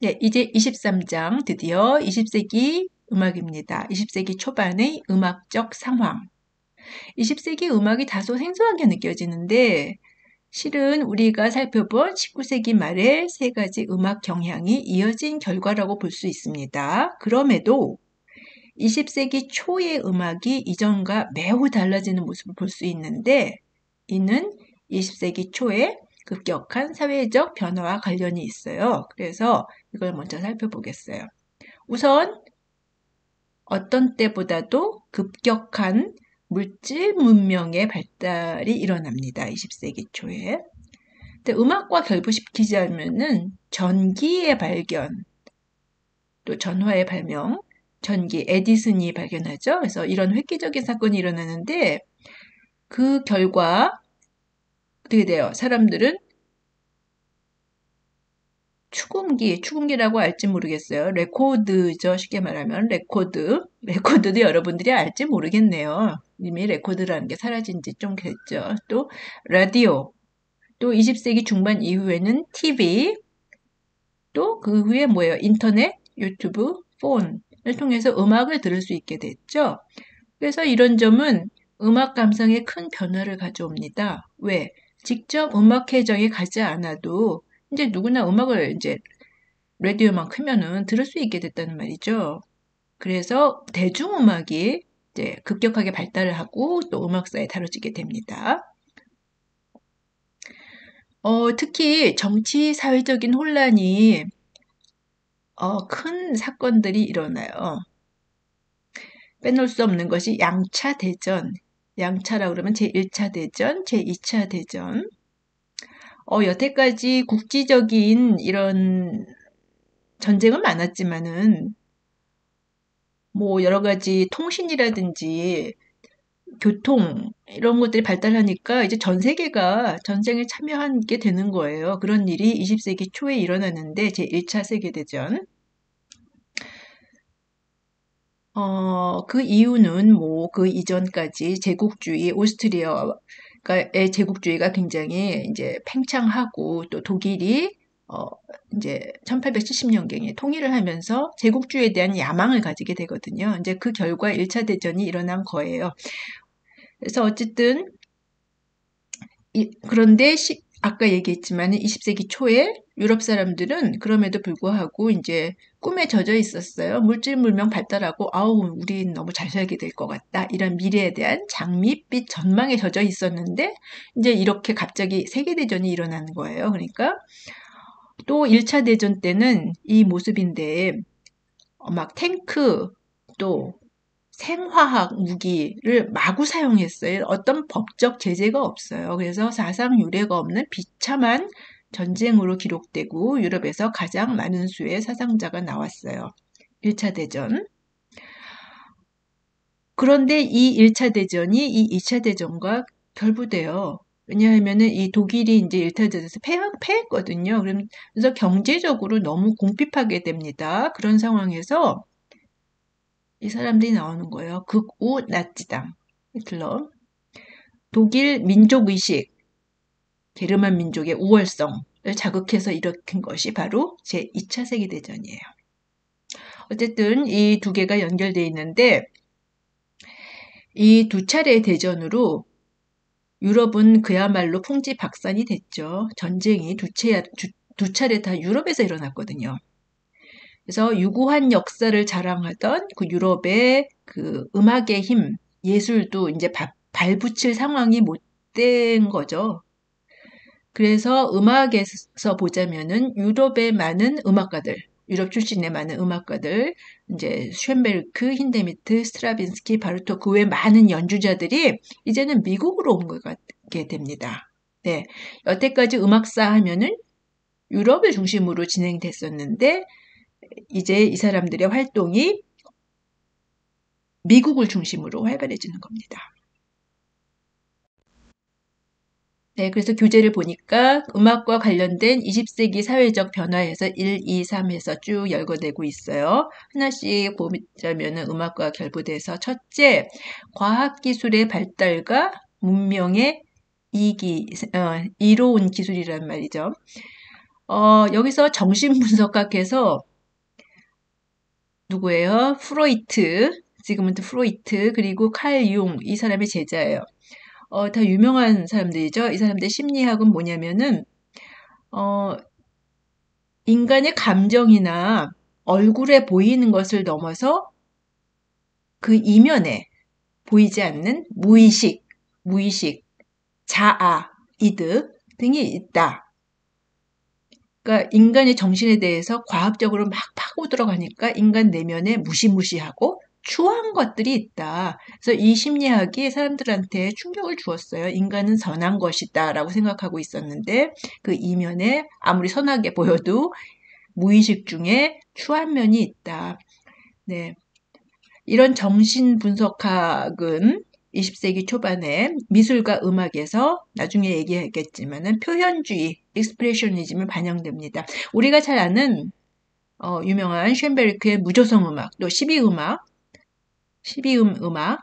네, 이제 23장 드디어 20세기 음악입니다. 20세기 초반의 음악적 상황. 20세기 음악이 다소 생소하게 느껴지는데 실은 우리가 살펴본 19세기 말의 세 가지 음악 경향이 이어진 결과라고 볼 수 있습니다. 그럼에도 20세기 초의 음악이 이전과 매우 달라지는 모습을 볼 수 있는데 이는 20세기 초에 급격한 사회적 변화와 관련이 있어요. 그래서 이걸 먼저 살펴보겠어요. 우선 어떤 때보다도 급격한 물질 문명의 발달이 일어납니다. 20세기 초에. 근데 음악과 결부시키자면은 전기의 발견, 또 전화의 발명, 전기, 에디슨이 발견하죠. 그래서 이런 획기적인 사건이 일어나는데 그 결과 어떻게 돼요? 사람들은 추궁기라고 알지 모르겠어요. 레코드죠. 쉽게 말하면 레코드도 여러분들이 알지 모르겠네요. 이미 레코드라는 게 사라진 지 좀 됐죠. 또 라디오, 또 20세기 중반 이후에는 TV, 또 그 후에 뭐예요? 인터넷, 유튜브, 폰을 통해서 음악을 들을 수 있게 됐죠. 그래서 이런 점은 음악 감상에 큰 변화를 가져옵니다. 왜? 직접 음악 회장에 가지 않아도 이제 누구나 음악을 이제 라디오만 크면은 들을 수 있게 됐다는 말이죠. 그래서 대중음악이 이제 급격하게 발달을 하고 또 음악사에 다뤄지게 됩니다. 특히 정치 사회적인 혼란이 큰 사건들이 일어나요. 빼놓을 수 없는 것이 양차 대전. 양차라고 그러면 제1차 대전, 제2차 대전. 여태까지 국지적인 이런 전쟁은 많았지만은 뭐 여러 가지 통신이라든지 교통 이런 것들이 발달하니까 이제 전 세계가 전쟁에 참여하게 되는 거예요. 그런 일이 20세기 초에 일어나는데 제1차 세계대전. 그 이유는 뭐 그 이전까지 제국주의 오스트리아의 제국주의가 굉장히 이제 팽창하고 또 독일이 어 이제 1870년경에 통일을 하면서 제국주의에 대한 야망을 가지게 되거든요. 이제 그 결과 1차 대전이 일어난 거예요. 그래서 어쨌든 그런데 아까 얘기했지만 20세기 초에 유럽 사람들은 그럼에도 불구하고 이제 꿈에 젖어 있었어요. 물질 문명 발달하고 아우 우린 너무 잘 살게 될 것 같다. 이런 미래에 대한 장밋빛 전망에 젖어 있었는데 이제 이렇게 갑자기 세계대전이 일어나는 거예요. 그러니까 또 1차 대전 때는 이 모습인데 막 탱크 또 생화학 무기를 마구 사용했어요. 어떤 법적 제재가 없어요. 그래서 사상 유례가 없는 비참한 전쟁으로 기록되고 유럽에서 가장 많은 수의 사상자가 나왔어요. 1차 대전. 그런데 이 1차 대전이 이 2차 대전과 결부돼요. 왜냐하면은 이 독일이 이제 1차 대전에서 패했거든요. 그래서 경제적으로 너무 궁핍하게 됩니다. 그런 상황에서 이 사람들이 나오는 거예요. 극우 나치당, 히틀러. 독일 민족의식, 게르만 민족의 우월성을 자극해서 일으킨 것이 바로 제2차 세계대전이에요. 어쨌든 이 두 개가 연결되어 있는데 이 두 차례의 대전으로 유럽은 그야말로 풍지박산이 됐죠. 전쟁이 두 차례 다 유럽에서 일어났거든요. 그래서 유구한 역사를 자랑하던 그 유럽의 그 음악의 힘, 예술도 이제 발붙일 상황이 못 된 거죠. 그래서 음악에서 보자면은 유럽의 많은 음악가들, 유럽 출신의 많은 음악가들, 이제 쇤베르크, 힌데미트, 스트라빈스키, 바르토크 그 외 많은 연주자들이 이제는 미국으로 옮겨가게 됩니다. 네. 여태까지 음악사 하면은 유럽을 중심으로 진행됐었는데 이제 이 사람들의 활동이 미국을 중심으로 활발해지는 겁니다. 네, 그래서 교재를 보니까 음악과 관련된 20세기 사회적 변화에서 1, 2, 3에서 쭉 열거되고 있어요. 하나씩 보자면은 음악과 결부돼서 첫째, 과학기술의 발달과 문명의 이로운 기술이란 말이죠. 여기서 정신분석학에서 누구예요? 프로이트, 지그문트 프로이트, 그리고 칼 융, 이 사람의 제자예요. 다 유명한 사람들이죠. 이 사람들의 심리학은 뭐냐면은, 어, 인간의 감정이나 얼굴에 보이는 것을 넘어서 그 이면에 보이지 않는 무의식, 자아, 이드 등이 있다. 그러니까 인간의 정신에 대해서 과학적으로 막 파고 들어가니까 인간 내면에 무시무시하고 추한 것들이 있다. 그래서 이 심리학이 사람들한테 충격을 주었어요. 인간은 선한 것이다라고 생각하고 있었는데 그 이면에 아무리 선하게 보여도 무의식 중에 추한 면이 있다. 네. 이런 정신분석학은 20세기 초반에 미술과 음악에서 나중에 얘기하겠지만은 표현주의, 익스프레셔니즘을 반영됩니다. 우리가 잘 아는 유명한 쇤베르크의 무조성 음악, 또 12음악, 12음 음악,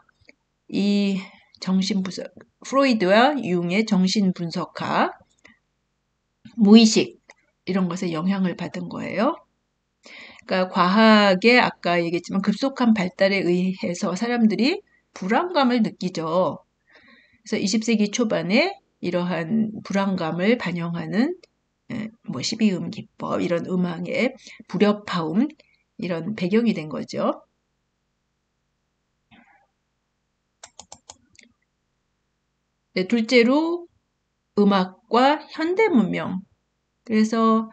이 정신분석, 프로이드와 융의 정신분석학, 무의식 이런 것에 영향을 받은 거예요. 그러니까 과학의 아까 얘기했지만 급속한 발달에 의해서 사람들이 불안감을 느끼죠. 그래서 20세기 초반에 이러한 불안감을 반영하는 뭐 12음 기법 이런 음악의 불협화음 이런 배경이 된 거죠. 네, 둘째로 음악과 현대 문명. 그래서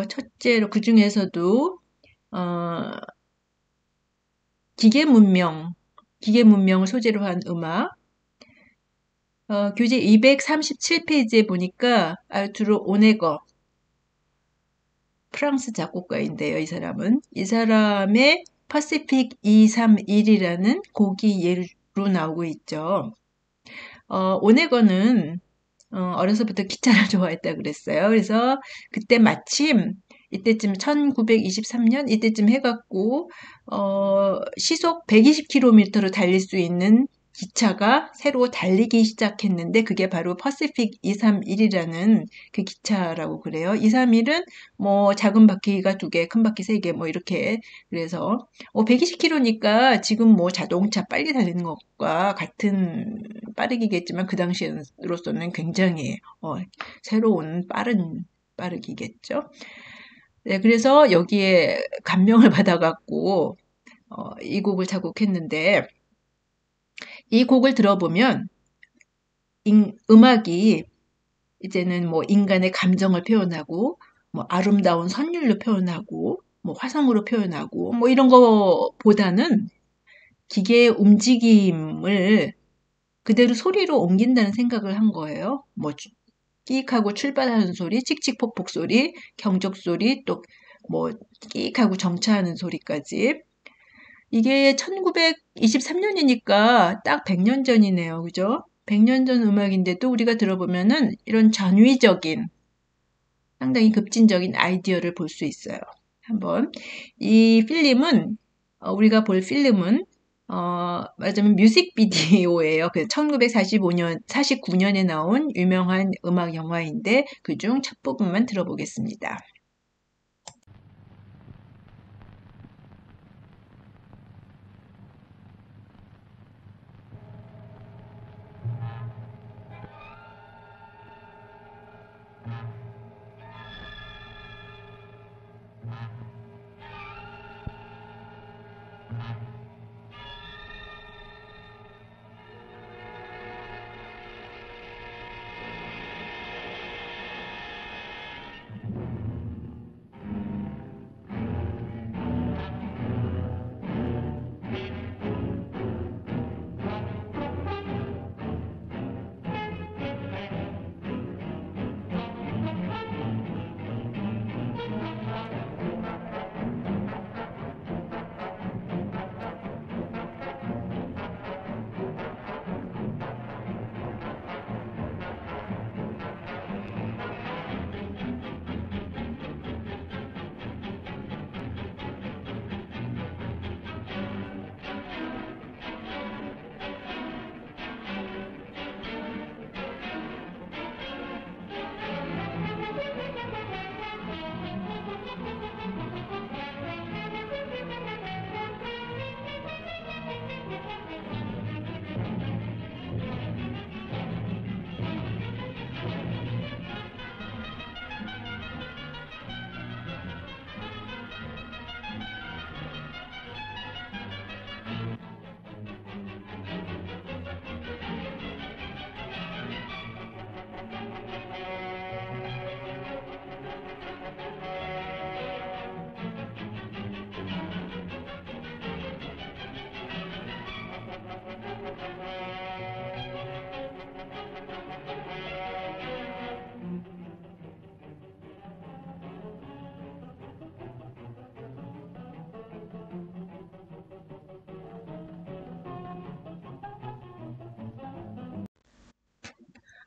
첫째로 그 중에서도 어, 기계 문명을 소재로 한 음악. 교재 237페이지에 보니까 아르투르 오네거, 프랑스 작곡가인데요, 이 사람은. 이 사람의 파시픽 231이라는 곡이 예로 나오고 있죠. 오네거는 어려서부터 기차를 좋아했다 그랬어요. 그래서 그때 마침 이때쯤 1923년 이때쯤 해갖고 시속 120km로 달릴 수 있는 기차가 새로 달리기 시작했는데 그게 바로 퍼시픽 231이라는 그 기차라고 그래요. 231은 뭐 작은 바퀴가 2개, 큰 바퀴 3개 뭐 이렇게 그래서 120km니까 지금 뭐 자동차 빨리 달리는 것과 같은 빠르기겠지만 그 당시로서는 굉장히 새로운 빠르기겠죠. 네, 그래서 여기에 감명을 받아갖고 이 곡을 작곡했는데 이 곡을 들어보면 음악이 이제는 뭐 인간의 감정을 표현하고 뭐 아름다운 선율로 표현하고 뭐 화성으로 표현하고 뭐 이런 거보다는 기계의 움직임을 그대로 소리로 옮긴다는 생각을 한 거예요. 뭐 끼익하고 출발하는 소리, 칙칙폭폭 소리, 경적 소리, 또 뭐 끼익하고 정차하는 소리까지. 이게 1923년이니까 딱 100년 전이네요. 그죠? 100년 전 음악인데도 우리가 들어보면은 이런 전위적인 상당히 급진적인 아이디어를 볼 수 있어요. 한번 이 필름은 우리가 볼 필름은 말하자면 뮤직비디오예요. 그 1945년, 49년에 나온 유명한 음악 영화인데 그중 첫 부분만 들어보겠습니다.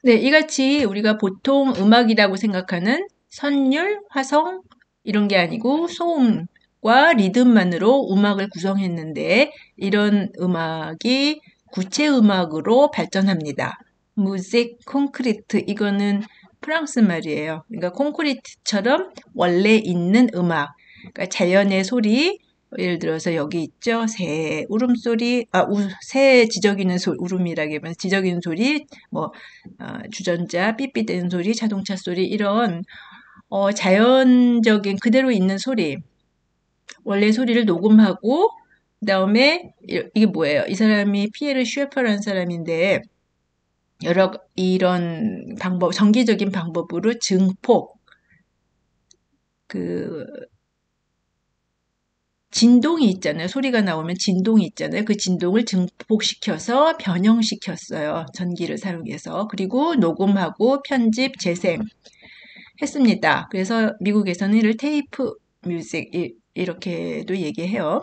네, 이같이 우리가 보통 음악이라고 생각하는 선율, 화성 이런 게 아니고 소음과 리듬만으로 음악을 구성했는데 이런 음악이 구체 음악으로 발전합니다. 무직 콘크리트 이거는 프랑스 말이에요. 그러니까 콘크리트처럼 원래 있는 음악. 그러니까 자연의 소리, 예를 들어서 여기 있죠. 새 울음소리, 새 지저귀는 울음이라기보다는 지저귀는 소리, 뭐 주전자 삐삐대는 소리, 자동차 소리 이런 자연적인 그대로 있는 소리, 원래 소리를 녹음하고 그다음에 이게 뭐예요? 이 사람이 피에르 슈에퍼라는 사람인데 여러 이런 방법, 정기적인 방법으로 증폭, 그 진동이 있잖아요. 소리가 나오면 진동이 있잖아요. 그 진동을 증폭시켜서 변형시켰어요. 전기를 사용해서. 그리고 녹음하고 편집, 재생 했습니다. 그래서 미국에서는 이를 테이프 뮤직 이렇게도 얘기해요.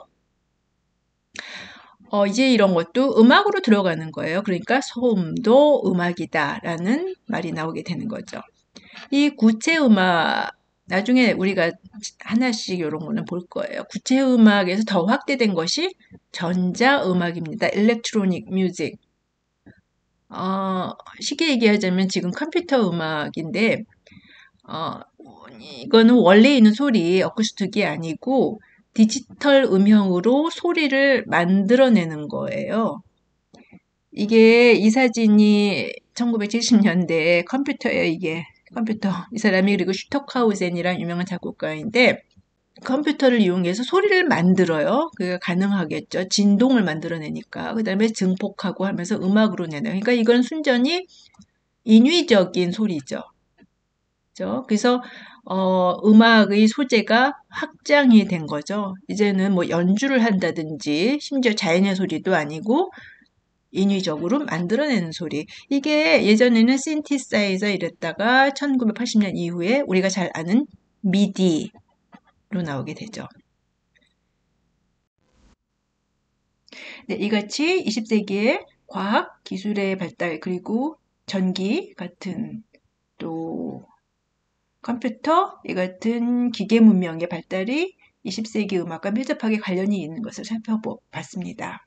이제 이런 것도 음악으로 들어가는 거예요. 그러니까 소음도 음악이다라는 말이 나오게 되는 거죠. 이 구체 음악, 나중에 우리가 하나씩 이런 거는 볼 거예요. 구체 음악에서 더 확대된 것이 전자 음악입니다. 일렉트로닉 뮤직. 쉽게 얘기하자면 지금 컴퓨터 음악인데, 어, 이거는 원래 있는 소리, 어쿠스틱이 아니고 디지털 음형으로 소리를 만들어내는 거예요. 이 사진이 1970년대 컴퓨터예요, 이게. 컴퓨터. 이 사람이 그리고 슈터카우젠이랑 유명한 작곡가인데 컴퓨터를 이용해서 소리를 만들어요. 그게 가능하겠죠. 진동을 만들어내니까. 그 다음에 증폭하고 하면서 음악으로 내요. 그러니까 이건 순전히 인위적인 소리죠. 그죠? 그래서 음악의 소재가 확장이 된 거죠. 이제는 뭐 연주를 한다든지 심지어 자연의 소리도 아니고 인위적으로 만들어내는 소리. 이게 예전에는 신티사이저 이랬다가 1980년 이후에 우리가 잘 아는 미디로 나오게 되죠. 네, 이같이 20세기의 과학 기술의 발달 그리고 전기 같은 또 컴퓨터 이 같은 기계 문명의 발달이 20세기 음악과 밀접하게 관련이 있는 것을 살펴봤습니다.